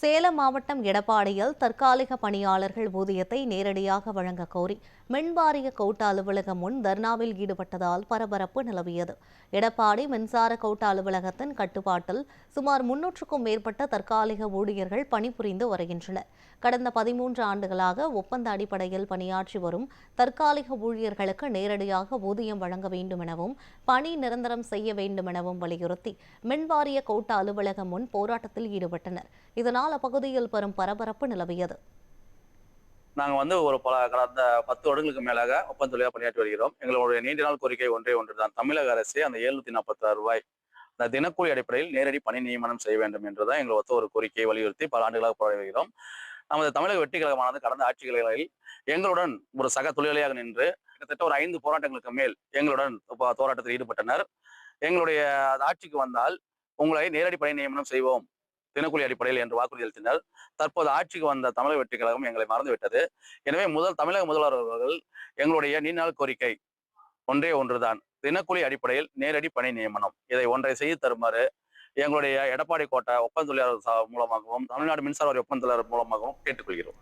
சேலம் மாவட்டம் எடப்பாடியில் தற்காலிக பணியாளர்கள் ஊதியத்தை நேரடியாக வழங்க கோரி மின்வாரிய கோட்ட அலுவலகம் முன் தர்ணாவில் ஈடுபட்டதால் பரபரப்பு நிலவியது. எடப்பாடி மின்சார கோட்ட அலுவலகத்தின் கட்டுப்பாட்டில் சுமார் 300க்கும் மேற்பட்ட தற்காலிக ஊழியர்கள் பணிபுரிந்து வருகின்றனர். கடந்த 13 ஆண்டுகளாக ஒப்பந்த அடிப்படையில் பணியாற்றி வரும் தற்காலிக ஊழியர்களுக்கு நேரடியாக ஊதியம் வழங்க வேண்டும் எனவும் பணி நிரந்தரம் செய்ய வேண்டும் எனவும் வலியுறுத்தி மின்வாரிய கோட்ட அலுவலகம் முன் போராட்டத்தில் ஈடுபட்டனர். இதனால் அப்பகுதியில் பெரும் பரபரப்பு நிலவியது. நாங்கள் ஒரு கடந்த 10 வருடங்களுக்கு மேலாக ஒப்பந்த தொழிலாக பணியாற்றி வருகிறோம். எங்களுடைய நீண்ட நாள் கோரிக்கை ஒன்றுதான். தமிழக அரசு அந்த 746 ரூபாய் அந்த தினக்கூலி அடிப்படையில் நேரடி பணி நியமனம் செய்ய வேண்டும் என்றுதான் எங்கள் ஒரு கோரிக்கையை வலியுறுத்தி பல ஆண்டுகளாக போராடி வருகிறோம். நமது தமிழக வெற்றி கழகமானது கடந்த ஆட்சிகளில் எங்களுடன் ஒரு சக தொழிலாளியாக நின்று கிட்டத்தட்ட ஒரு 5 போராட்டங்களுக்கு மேல் எங்களுடன் போராட்டத்தில் ஈடுபட்டனர். எங்களுடைய ஆட்சிக்கு வந்தால் உங்களை நேரடி பணி நியமனம் செய்வோம் தினக்கூலி அடிப்படையில் என்று வாக்குறுதி அளித்தனர். தற்போது ஆட்சிக்கு வந்த தமிழக வெற்றி கழகம் எங்களை மறந்துவிட்டது. எனவே தமிழக முதல்வர் அவர்கள் எங்களுடைய நீண்ட நாள் கோரிக்கை ஒன்றுதான். தினக்கூலி அடிப்படையில் நேரடி பணி நியமனம் ஒன்றை செய்து தருமாறு எங்களுடைய எடப்பாடி கோட்ட ஒப்பந்த தொழிலாளர் மூலமாகவும் தமிழ்நாடு மின்சார வாரிய ஒப்பந்த தொழிலாளர் மூலமாகவும் கேட்டுக்கொள்கிறோம்.